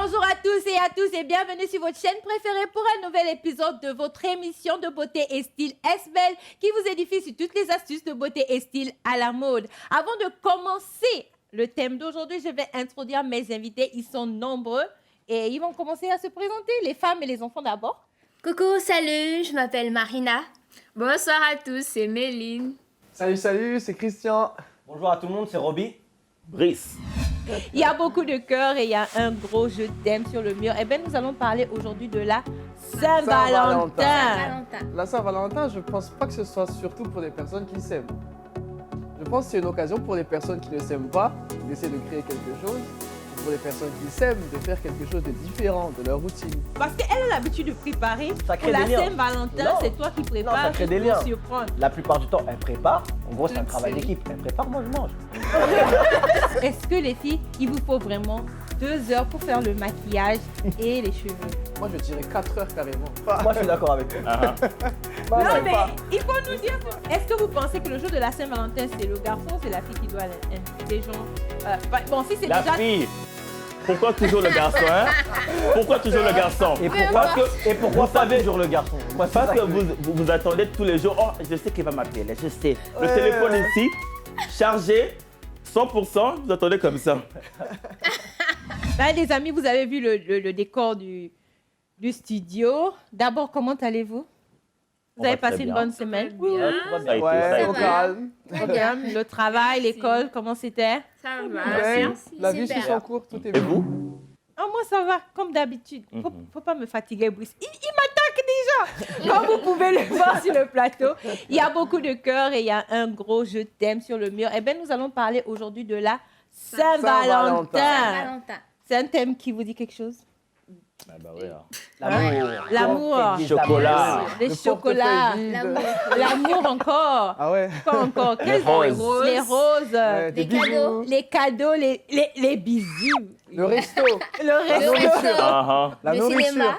Bonjour à tous et bienvenue sur votre chaîne préférée pour un nouvel épisode de votre émission de beauté et style S-Belle qui vous édifie sur toutes les astuces de beauté et style à la mode. Avant de commencer le thème d'aujourd'hui, je vais introduire mes invités. Ils sont nombreux et ils vont commencer à se présenter, les femmes et les enfants d'abord. Coucou, salut, je m'appelle Marina. Bonsoir à tous, c'est Méline. Salut, c'est Christian. Bonjour à tout le monde, c'est Roby. Brice. Il y a beaucoup de cœurs et il y a un gros je t'aime sur le mur. Eh bien, nous allons parler aujourd'hui de la Saint-Valentin. Saint-Valentin. La Saint-Valentin, je pense pas que ce soit surtout pour les personnes qui s'aiment. Je pense que c'est une occasion pour les personnes qui ne s'aiment pas d'essayer de créer quelque chose. Pour les personnes qui s'aiment, de faire quelque chose de différent de leur routine. Parce qu'elle a l'habitude de préparer. Ça crée Pour la des liens. Saint-Valentin, Non. c'est toi qui prépares. Non, ça crée des pour liens. surprendre. La plupart du temps, elle prépare. En gros, c'est un Toute travail seule. d'équipe. Elle prépare, moi je mange. Est-ce que les filles, il vous faut vraiment 2 heures pour faire le maquillage et les cheveux? Moi, je dirais 4 heures carrément. Moi, je suis d'accord avec toi. Ah, Bah, Non, c'est mais pas- il faut nous dire. Est-ce que vous pensez que le jour de la Saint-Valentin, c'est le garçon ou c'est la fille qui doit inviter gens bon, si c'est la déjà. fille. Pourquoi toujours le garçon, hein? Pourquoi toujours le garçon? Et pourquoi vous pas savez- toujours le garçon? Moi, c'est Parce ça que que- vous attendez tous les jours. Oh, je sais qu'il va m'appeler, là, je sais. Le Ouais. téléphone ici, chargé, 100%, vous attendez comme ça. Ben, les amis, vous avez vu le décor du studio. D'abord, comment allez-vous? Vous On avez va très passé une bien. bonne semaine? Bien. Ouais, tout va bien. Ça a été, ça a Ouais, été. au calme. Très bien. Le travail, Merci. l'école, comment c'était? Ça va, Ouais, merci. la vie Super. suit son cours, tout est Et bien. vous? Oh, moi, ça va, comme d'habitude. Faut, Mhm. faut pas me fatiguer, Brice. Il m'attaque déjà. Comme vous pouvez le voir sur le plateau, il y a beaucoup de cœurs et il y a un gros je t'aime sur le mur. Eh bien, nous allons parler aujourd'hui de la Saint-Valentin. Saint-Valentin. C'est un thème qui vous dit quelque chose? Ah bah oui, hein. L'amour. Les Chocolat. amours. Les Le chocolats. portefeuille vide. L'amour. L'amour encore. Ah ouais. Quoi encore? Les roses. Les roses. Ouais, des Les cadeaux. bisous. Les cadeaux, les bisous. Le resto. Le Le resto. resto, Ah, ah. La le nourriture. cinéma.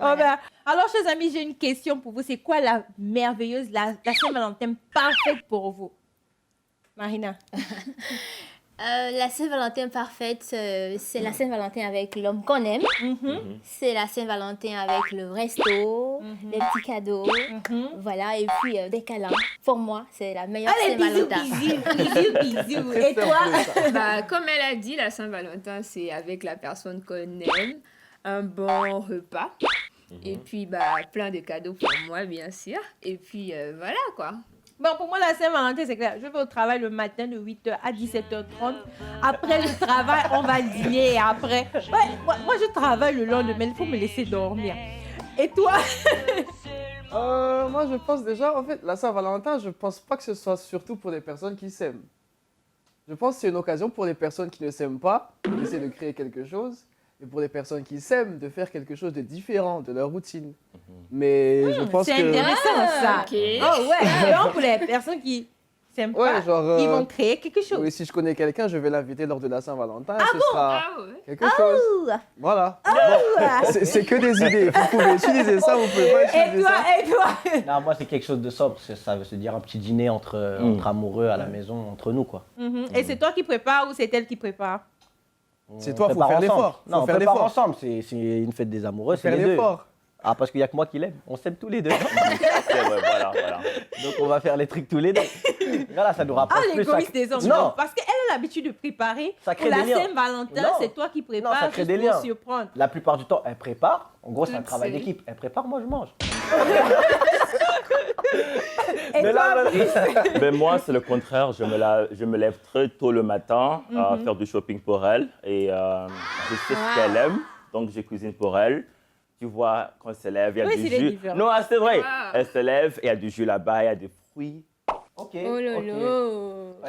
Oh ben, alors, chers amis, j'ai une question pour vous. C'est quoi la merveilleuse, la Saint-Valentin parfaite pour vous? Marina. La Saint-Valentin parfaite, c'est la Saint-Valentin avec l'homme qu'on aime. Mhm, C'est la Saint-Valentin avec le resto, Mhm. les petits cadeaux. mhm. Voilà, et puis des câlins. Pour moi, c'est la meilleure Allez, bisous, Saint-Valentin. bisous. Et toi? Bah, comme elle a dit, la Saint-Valentin, c'est avec la personne qu'on aime, un bon repas, et puis bah, plein de cadeaux pour moi, bien sûr. Et puis voilà quoi. Bon, pour moi, la Saint-Valentin, c'est clair. Je vais au travail le matin de 8h à 17h30. Après le travail, on va dîner et après. Ouais, moi, je travaille le lendemain. Il faut me laisser dormir. Et toi? Moi, je pense déjà, en fait, la Saint-Valentin, je pense pas que ce soit surtout pour les personnes qui s'aiment. Je pense que c'est une occasion pour les personnes qui ne s'aiment pas d'essayer de créer quelque chose. Et pour les personnes qui s'aiment, de faire quelque chose de différent de leur routine. Mais je pense C'est que... intéressant, ça. Ok. Oh, ouais. Donc, pour les personnes qui s'aiment pas, Ouais, genre... ils vont créer quelque chose. Oui, si je connais quelqu'un, je vais l'inviter lors de la Saint-Valentin. Ce sera Ah ouais. quelque chose. Voilà. Bon, c'est que des idées. Vous pouvez utiliser ça, vous pouvez pas Et utiliser toi, ça. et toi? Non, moi, c'est quelque chose de sobre. Ça veut se dire un petit dîner entre amoureux à la maison, entre nous, quoi. Mhm. Et c'est toi qui prépares ou c'est elle qui prépare? C'est On toi, faut prépare faire ensemble. l'effort. Non, Faut on faire prépare l'effort. ensemble. C'est une fête des amoureux, c'est Faire les deux. l'effort. Ah, parce qu'il n'y a que moi qui l'aime. On s'aime tous les deux. C'est vrai, voilà, voilà. Donc, on va faire les trucs tous les deux. Voilà, ça nous Ah, rapproche plus. l'égoïste des hommes. Non, Parce qu'elle a l'habitude de préparer. Ça crée Pour la des liens. Saint-Valentin, Non. c'est toi qui prépares. Non, ça crée juste des pour liens. surprendre. la plupart du temps, elle prépare. En gros, c'est un Toute travail seule. d'équipe. Elle prépare, moi je mange. Et Mais toi, là, Ben moi, c'est le contraire. Je me lève très tôt le matin à faire du shopping pour elle. Et je sais ce qu'elle aime, donc je cuisine pour elle. Tu vois, quand elle se lève, il y a Oui, du c'est les jus. différents. Non, ah, c'est vrai. Ah. Elle se lève, il y a du jus là-bas, il y a des fruits. Ok. Oh là ok.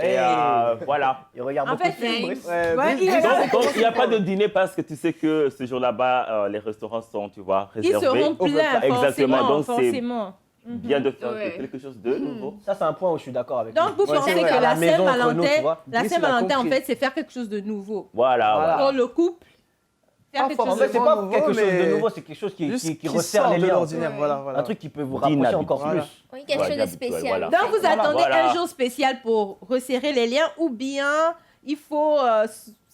là. Et voilà. Il regarde En beaucoup fait, de films, c'est- Brice. Ouais, Ouais, Brice, il Brice, regarde- Donc, il n'y a pas de dîner parce que tu sais que ce jour là-bas, les restaurants sont, tu vois, ils réservés. seront pleins, Exactement, forcément. donc c'est forcément. bien de faire Ouais. quelque chose de nouveau. Ça, c'est un point où je suis d'accord avec Donc, lui. vous Ouais, pensez c'est vrai. que À la la maison, entre nous, tu Saint-Valentin, vois. la Brice, il a Saint-Valentin, en compris. fait, c'est faire quelque chose de nouveau. Voilà, Voilà. voilà. Pour le couple, faire Pas quelque chose En de fait, c'est forcément pas nouveau, quelque chose de mais nouveau, c'est quelque chose qui Juste qui resserre sort les de liens. l'ordinaire, Ouais. voilà, voilà. Un truc qui peut vous rapprocher D'inhabituel. encore Voilà. plus. Oui, quelque Ouais, chose de d'habitude, spécial. voilà. Donc, vous Voilà. attendez Voilà. un jour spécial pour resserrer les liens ou bien il faut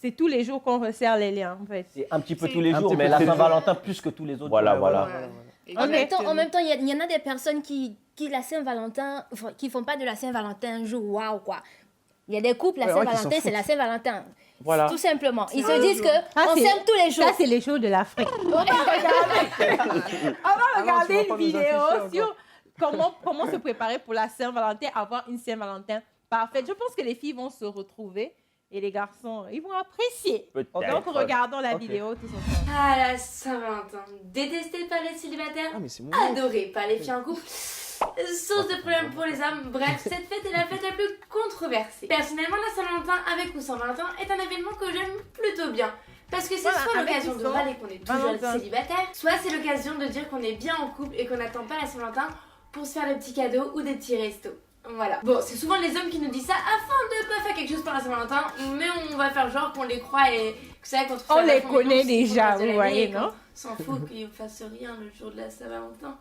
c'est tous les jours qu'on resserre les liens, en fait. C'est un petit peu C'est tous les un jours, petit mais peu la tous les Saint-Valentin plus que tous les autres. Voilà, jours. voilà. En même temps, Exactement. il y en a des personnes qui la Saint-Valentin, qui font pas de la Saint-Valentin un jour, waouh, quoi. Il y a des couples, la Ouais, ouais, qui Saint-Valentin, s'en c'est la Saint-Valentin. Voilà. Tout simplement. Ils C'est se un disent jour. que Ah, on c'est- s'aime tous les jours. Ça, c'est les shows de l'Afrique. On va Ah non, regarder tu vas une pas nous vidéo afficher sur comment se préparer pour la Saint-Valentin, avoir une Saint-Valentin parfaite. Je pense que les filles vont se retrouver et les garçons, ils vont apprécier. Donc, Peut-être. regardons la Ok. vidéo tous ensemble. Ah, la Saint-Valentin. Détestée par les célibataires, Ah, mais c'est mon adorée par les filles en couple. Source de problème pour les hommes. Bref, cette fête est la fête la plus controversée. Personnellement, la Saint-Valentin avec ou sans Valentin est un événement que j'aime plutôt bien. Parce que c'est Voilà, soit avec l'occasion ou de sans râler qu'on est toujours Valentin. célibataire, soit c'est l'occasion de dire qu'on est bien en couple et qu'on n'attend pas la Saint-Valentin pour se faire des petits cadeaux ou des petits restos. Voilà. Bon, c'est souvent les hommes qui nous disent ça afin de pas faire quelque chose pour la Saint-Valentin, mais on va faire genre qu'on les croit et que c'est vrai qu'on trouve On ça les vachement connaît mignon, déjà, qu'on passe de vous l'année voyez, et qu'on non? s'en fout qu'ils fassent rien le jour de la Saint-Valentin.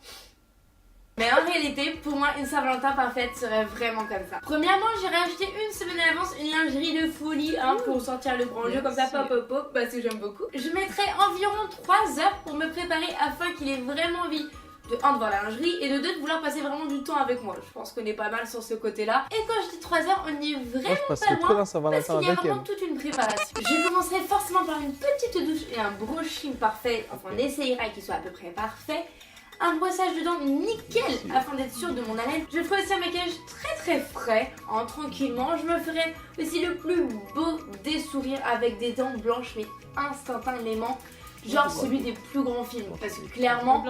Mais en réalité, pour moi, une Saint-Valentin parfaite serait vraiment comme ça. Premièrement, j'irai acheter une semaine à l'avance une lingerie de folie pour sortir le grand jeu comme ça, pop pop pop, parce que j'aime beaucoup. Je mettrai environ 3 heures pour me préparer afin qu'il ait vraiment envie de 1 de voir la lingerie et de 2 de vouloir passer vraiment du temps avec moi. Je pense qu'on est pas mal sur ce côté-là. Et quand je dis 3 heures, on n'y est Moi, vraiment je passerai pas trop loin. la Parce Saint-Valentin qu'il y a avec elle. vraiment toute une préparation. Je commencerai forcément par une petite douche et un brushing parfait. Enfin, on essayera qu'il soit à peu près parfait. Un brossage de dents nickel afin d'être sûr de mon haleine. Je ferai aussi un maquillage très frais. En tranquillement, je me ferai aussi le plus beau des sourires avec des dents blanches mais instantanément. Genre celui des plus grands films. Parce que clairement,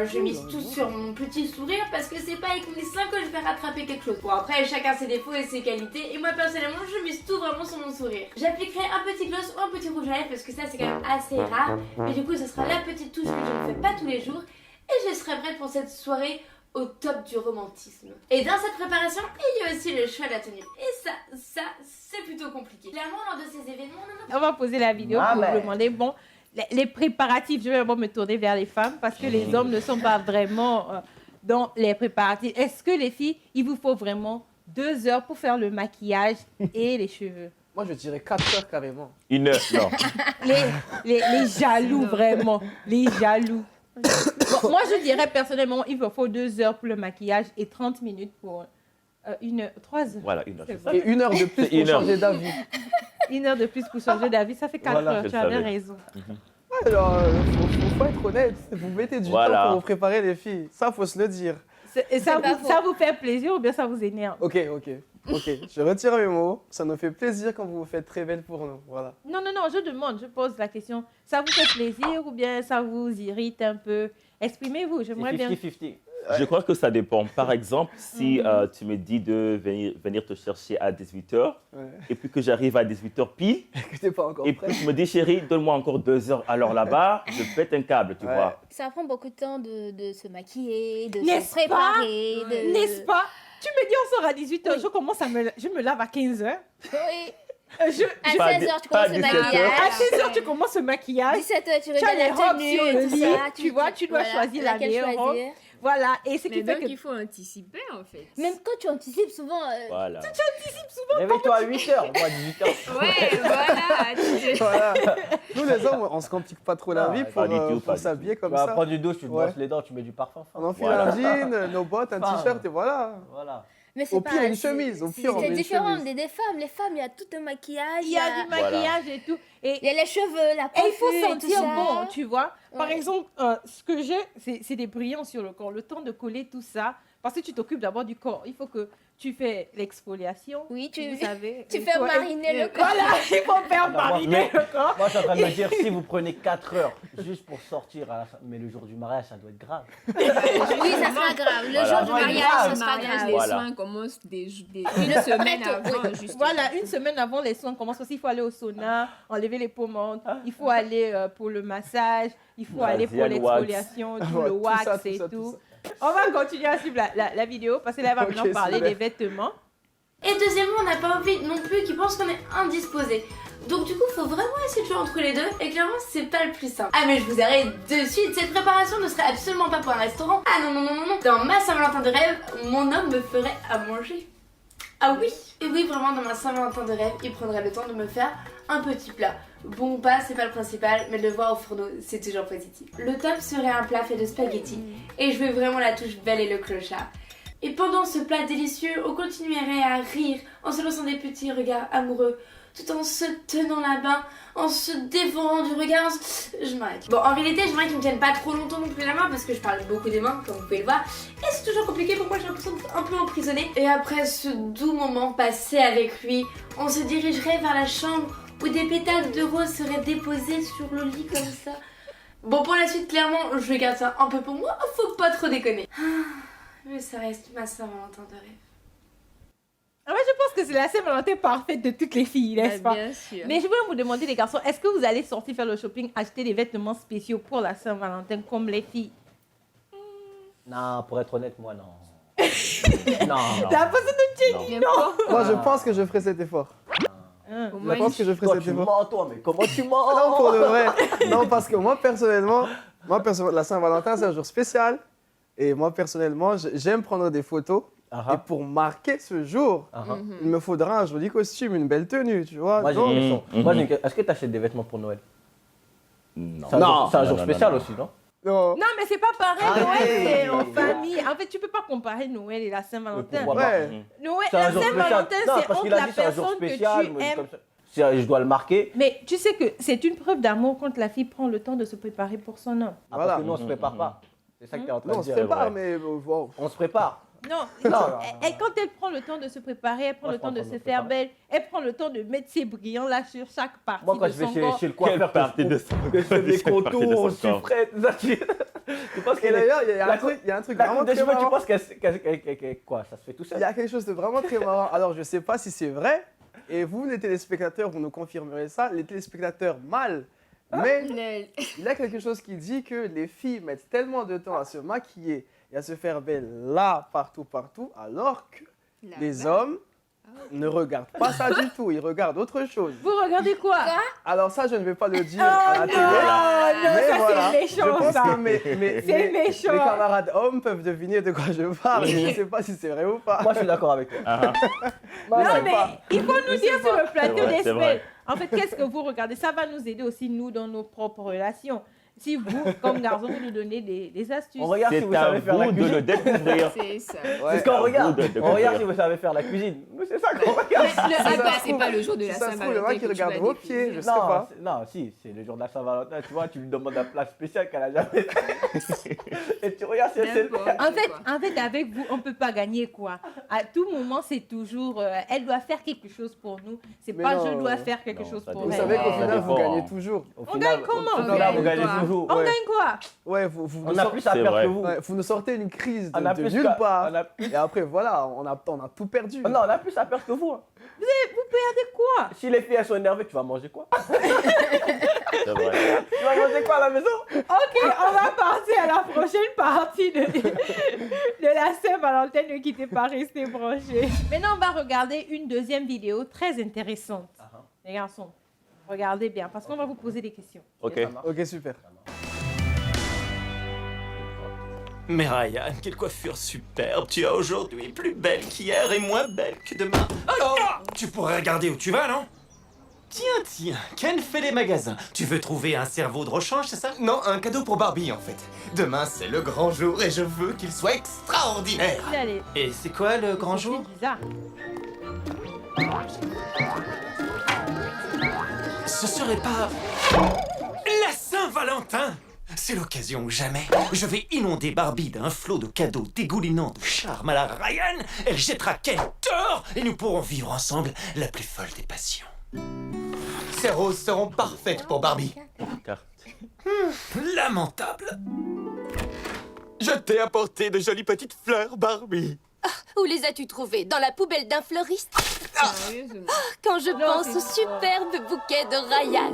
je mise tout sur mon petit sourire parce que c'est pas avec mes seins que je vais rattraper quelque chose. Bon après chacun ses défauts et ses qualités et moi personnellement je mise tout vraiment sur mon sourire. J'appliquerai un petit gloss ou un petit rouge à lèvres parce que ça c'est quand même assez rare. Et du coup ce sera la petite touche que je ne fais pas tous les jours et je serai prête pour cette soirée au top du romantisme. Et dans cette préparation, il y a aussi le choix de la tenue. Et ça c'est plutôt compliqué. Clairement lors de ces événements, On va poser la vidéo Ah, pour mais- vous demander, bon, les préparatifs, je vais d'abord me tourner vers les femmes parce que les hommes ne sont pas vraiment dans les préparatifs. Est-ce que les filles, il vous faut vraiment 2 heures pour faire le maquillage et les cheveux? Moi, je dirais 4 heures carrément. 1 heure, non. Les jaloux, vraiment. Les jaloux. Bon, moi, je dirais personnellement, il vous faut 2 heures pour le maquillage et 30 minutes pour 3 heures. Voilà, 1 heure. C'est c'est ça. Et 1 heure de plus C'est pour 1 heure. changer d'avis. 1 heure de plus pour changer d'avis, ça fait 4 Voilà, heures. je Tu avais savais. raison. Alors, faut être honnête. Vous mettez du Voilà. temps pour vous préparer, les filles. Ça, faut se le dire. Et ça, C'est pas ça vous fait plaisir ou bien ça vous énerve? Ok. Je retire mes mots. Ça nous fait plaisir quand vous vous faites très belle pour nous. Voilà. Non, je demande, je pose la question. Ça vous fait plaisir ou bien ça vous irrite un peu? Exprimez-vous, j'aimerais C'est bien. 50-50. Je crois que ça dépend. Par exemple, si tu me dis de venir te chercher à 18h Ouais. et puis que j'arrive à 18h pile Que t'es pas encore et prêt. puis tu me dis chérie, donne-moi encore 2 heures. Alors là-bas, je pète un câble, tu Ouais. vois. Ça prend beaucoup de temps de se maquiller, de N'est-ce se préparer. de... N'est-ce pas? Tu me dis on sort à 18h, Oui. je me lave à 15h. Oui. À À Pas 16h, tu pas commences le 17 heures. maquillage. 16h, tu commences le maquillage. 17h, tu Tu as regardes les la robes tenue sur le et tout lit, ça. tu vois, tu dois choisir la laquelle meilleure robe. choisir. Voilà, et ce Mais qui fait donc, que... il faut anticiper, en fait. Même quand tu anticipes, souvent, Voilà. Réveille-toi à 8h, moi à 18h. Ouais, voilà. Voilà. Nous, les hommes, on se complique pas trop la Ah, vie pas du tout, pour pas du s'habiller Tu comme vas ça. prendre du douche, tu te Ouais. brosses les dents, tu mets du parfum. On enfile Voilà. un jean, nos bottes, un Enfin, t-shirt et voilà. Voilà. mais c'est Au pas... pire, une c'est- chemise, au pire, on met C'est une différent chemise. des femmes. Les femmes, il y a tout un maquillage. Il y a du maquillage et tout. Et Il y a les cheveux, la Et coiffure il faut et tout sentir ça. bon, tu vois. Par Ouais. exemple, ce que j'ai, c'est des brillants sur le corps. Le temps de coller tout ça, parce que tu t'occupes d'abord du corps. Il faut que tu fais l'exfoliation. Oui, vous savez. tu Et fais toi, mariner le corps. Voilà, il faut faire Non, moi, mariner mais- le corps. Moi, je suis en train de me dire, si vous prenez 4 heures juste pour sortir, mais le jour du mariage, ça doit être grave. Oui, ça sera grave. Le Voilà. jour du Ouais, mariage, grave. ça sera mariage, grave. les Voilà. soins commencent une semaine avant, justement. Voilà, une semaine avant les soins commencent aussi. Il faut aller au sauna, enlever les pommettes. Il faut aller pour le massage. Il faut aller pour Brazilian wax. l'exfoliation, tout Ouais, le tout wax ça, tout et ça, tout. tout On va continuer à suivre la vidéo parce que là, elle va Ok, maintenant parler super. des vêtements. Et deuxièmement, on n'a pas envie non plus qu'ils pensent qu'on est indisposé. Donc du coup, faut vraiment essayer de jouer entre les deux. Et clairement, c'est pas le plus simple. Ah mais je vous arrête de suite. Cette préparation ne serait absolument pas pour un restaurant. Ah non, non, non, non, non. Dans ma Saint-Valentin de rêve, mon homme me ferait à manger. Ah oui. Et oui, vraiment, dans ma Saint-Valentin de rêve, il prendrait le temps de me faire un petit plat. Bon, pas, c'est pas le principal, mais de le voir au fourneau, c'est toujours positif. Le top serait un plat fait de spaghettis, et je veux vraiment la touche belle et le clochard. Et pendant ce plat délicieux, on continuerait à rire en se lançant des petits regards amoureux, tout en se tenant la main, en se dévorant du regard. Je m'arrête. Bon, en réalité, j'aimerais qu'ils me tiennent pas trop longtemps non plus la main parce que je parle beaucoup des mains, comme vous pouvez le voir. Et c'est toujours compliqué pour moi, j'ai l'impression d'être un peu emprisonnée. Et après ce doux moment passé avec lui, on se dirigerait vers la chambre où des pétales de rose seraient déposés sur le lit comme ça. Bon, pour la suite, clairement, je garde ça un peu pour moi, faut pas trop déconner. Mais ça reste ma Saint-Valentin de rêve. Ah ouais, je pense que c'est la Saint-Valentin parfaite de toutes les filles, n'est-ce pas? Bien sûr. Mais je voulais vous demander, les garçons, est-ce que vous allez sortir faire le shopping, acheter des vêtements spéciaux pour la Saint-Valentin comme les filles? Non, pour être honnête, moi, non. non. La personne de Jenny, non. Moi, je pense que je ferai cet effort. Je pense que je ferai Toi, cet tu effort. mens, toi, mais comment tu mens? Non, pour de vrai. Non, parce que moi, personnellement, la Saint-Valentin, c'est un jour spécial. Et moi, personnellement, j'aime prendre des photos. Et pour marquer ce jour, il me faudra un joli costume, une belle tenue, tu vois. Moi, j'ai une question. Moi, est-ce que tu achètes des vêtements pour Noël? Non. C'est un jour spécial aussi, non? Non. Non, mais c'est pas pareil. Noël, Arrêtez. c'est en famille. En fait, tu peux pas comparer Noël et la Saint-Valentin. Pourquoi pas? Ouais. Noël, C'est un la jour spécial. Saint-Valentin, Non, c'est parce entre qu'il a la dit c'est un jour personne que spécial. tu moi, aimes. comme ça. Je dois le marquer. Mais tu sais que c'est une preuve d'amour quand la fille prend le temps de se préparer pour son homme. Ah, Voilà. parce que nous, on se prépare pas. C'est ça que tu es en train Non, on de se dire. prépare, vrai. mais wow. On se prépare. Non, Non. quand elle prend le temps de se préparer, elle prend Moi, le je temps de prends le se temps de faire me belle, elle prend le temps de mettre ses brillants là sur chaque partie Moi, quand de je vais son chez, corps. chez le Quelle coiffeur, partie de ça? que je fais des Quelle partie de contours, son corps? suffrette, tout ça, tu penses Et qu'elle est... d'ailleurs, il y a La un truc La vraiment coupe de très cheveux, tu marrant. penses qu'elle... Quoi, ça se fait tout Il seul? y a quelque chose de vraiment très marrant. Alors, je sais pas si c'est vrai. Et vous, les téléspectateurs, vous nous confirmerez ça. Les téléspectateurs mâles. Mais il y a quelque chose qui dit que les filles mettent tellement de temps à se maquiller et à se faire belle là, partout, alors que les hommes ne regardent pas ça du tout. Ils regardent autre chose. Vous regardez quoi? Alors ça, je ne vais pas le dire Oh à la non, télé. non, Mais ça voilà, c'est méchant je pense ça. que mes méchant. camarades hommes peuvent deviner de quoi je parle. Je ne sais pas si c'est vrai ou pas. Moi, je suis d'accord avec toi. Moi, je Non sais mais pas. il faut nous dire sur le plateau C'est vrai, c'est d'espèce. vrai. En fait, qu'est-ce que vous regardez? Ça va nous aider aussi nous dans nos propres relations. Si vous, comme garçon, vous nous donnez des astuces. On regarde si C'est vous à savez faire la vous de le cuisine. découvrir. C'est ça. C'est ce qu'on regarde. à vous de On découvrir. regarde si vous savez faire la cuisine. Nous, c'est ça qu'on regarde. C'est pas le jour de Si la ça se trouve, le Saint-Valentin mec qui que tu regarde vas vos découvrir. pieds, je sais pas. Non, si, c'est le jour de la Saint-Valentin, tu vois, tu lui demandes un plat spécial qu'elle a jamais fait. Et tu regardes si elle sait le faire. En fait, avec vous, on ne peut pas gagner quoi. À tout moment, c'est toujours elle doit faire quelque chose pour nous. C'est Mais pas non. je dois faire quelque Non, chose ça pour Vous elle. savez qu'au Ça final, vous dépend. gagnez toujours. Au On final, gagne comment? Au final, vous gagnez Quoi? toujours. On Ouais. gagne quoi? Ouais, vous On a plus à C'est perdre vrai. que vous. ouais, vous nous sortez une crise On a de plus nulle qu'à- part. on a plus- Et après, voilà, on a tout perdu. Non, on a plus à perdre que vous. Vous perdez quoi? Si les filles elles sont énervées, tu vas manger quoi? C'est vrai. Tu vas manger quoi à la maison? Ok, on va passer à la prochaine partie de la Saint-Valentin. Ne quittez pas, restez branchés. Maintenant, on va regarder une deuxième vidéo très intéressante. Les garçons, regardez bien, parce qu'on va vous poser des questions. Ok. Ok, super. Mais Ryan, quelle coiffure superbe. Tu as aujourd'hui plus belle qu'hier et moins belle que demain. Oh, tu pourrais regarder où tu vas, non? Tiens, Ken fait les magasins. Tu veux trouver un cerveau de rechange, c'est ça? Non, un cadeau pour Barbie en fait. Demain c'est le grand jour et je veux qu'il soit extraordinaire. Allez, Et c'est quoi le grand jour? c'est bizarre. Ce serait pas... la Saint-Valentin? C'est l'occasion ou jamais. Je vais inonder Barbie d'un flot de cadeaux dégoulinant de charme à la Ryan. Elle jettera Ken dehors et nous pourrons vivre ensemble la plus folle des passions. Ces roses seront parfaites pour Barbie. Carte. Lamentable. Je t'ai apporté de jolies petites fleurs, Barbie. Où les as-tu trouvées? Dans la poubelle d'un fleuriste? Sérieusement. Quand je pense c'est au superbe bouquet de Ryan.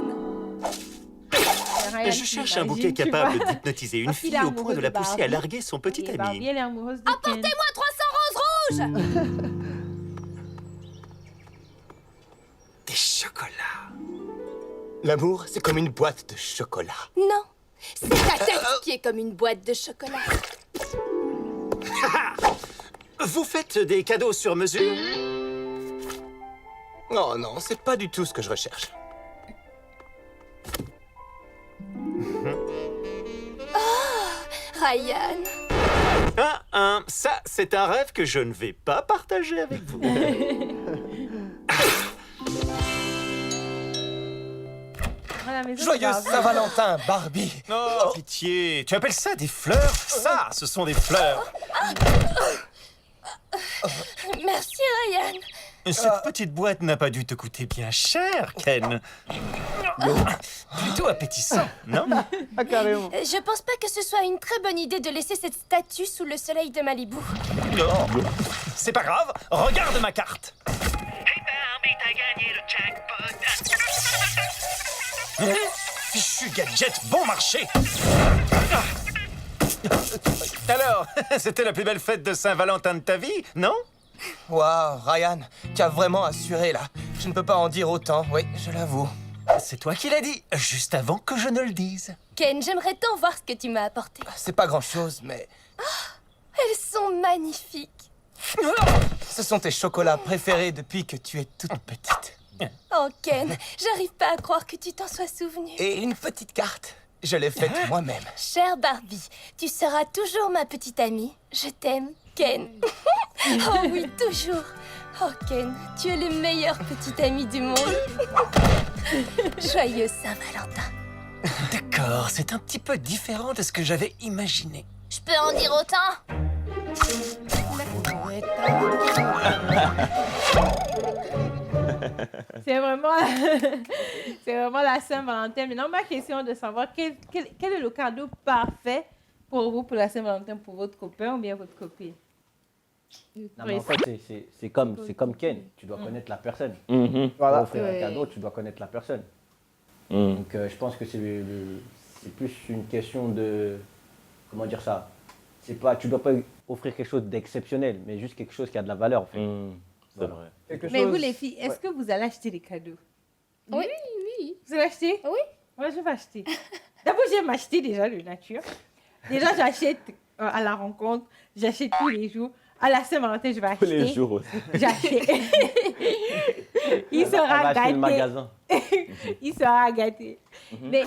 Je cherche un bouquet capable d'hypnotiser une Parce qu'il fille est au point de la amoureux de pousser à Barbie. larguer son petit Et Barbie, ami. elle est amoureuse de Ken. Apportez-moi 300 roses rouges! Des chocolats. L'amour, c'est comme une boîte de chocolat. Non, c'est ta tête qui est comme une boîte de chocolat. Vous faites des cadeaux sur mesure? Oh non, c'est pas du tout ce que je recherche. Ryan. Ça, c'est un rêve que je ne vais pas partager avec vous. Voilà, mais ça, Joyeuse c'est grave. Saint-Valentin, Barbie. Oh, pitié, tu appelles ça des fleurs? Ça, ce sont des fleurs. Merci, Ryan. Cette petite boîte n'a pas dû te coûter bien cher, Ken. Plutôt appétissant, non? Ah, carrément. Je pense pas que ce soit une très bonne idée de laisser cette statue sous le soleil de Malibu. Oh, c'est pas grave, regarde ma carte. Fichu gadget bon marché. Alors, c'était la plus belle fête de Saint-Valentin de ta vie, non? Waouh, Ryan, tu as vraiment assuré là. Je ne peux pas en dire autant, oui, je l'avoue. C'est toi qui l'as dit, juste avant que je ne le dise. Ken, j'aimerais tant voir ce que tu m'as apporté. C'est pas grand-chose, mais Elles sont magnifiques. ce sont tes chocolats préférés depuis que tu es toute petite. Oh, Ken, j'arrive pas à croire que tu t'en sois souvenu. Et une petite carte. Je l'ai faite moi-même. Chère Barbie, tu seras toujours ma petite amie. Je t'aime, Ken. Oh oui, toujours. Oh, Ken, tu es le meilleur petit ami du monde. Joyeux Saint-Valentin. D'accord, c'est un petit peu différent de ce que j'avais imaginé. Je peux en dire autant? C'est vraiment, c'est vraiment la Saint-Valentin. Maintenant, ma question est de savoir quel est le cadeau parfait pour vous, pour la Saint-Valentin, pour votre copain ou bien votre copine? Non, mais en fait, c'est comme Ken. Tu dois connaître la personne. Mhm. Pour Voilà. offrir un Ouais. cadeau, tu dois connaître la personne. Mhm. Donc, je pense que c'est plus une question de... Comment dire ça? C'est pas, tu dois pas offrir quelque chose d'exceptionnel, mais juste quelque chose qui a de la valeur, en fait. Mhm. C'est vrai. Quelque Mais chose- vous, les filles, est-ce que vous allez acheter des cadeaux? Oui. Vous allez acheter? Oui. Moi, je vais acheter. D'abord, j'aime acheter déjà de nature. Déjà, j'achète à la rencontre, j'achète tous les jours. À la Saint-Valentin, je vais Tous acheter. les jours aussi. J'achète. Il Elle va sera acheter le gâté. magasin. Il sera gâté. Mais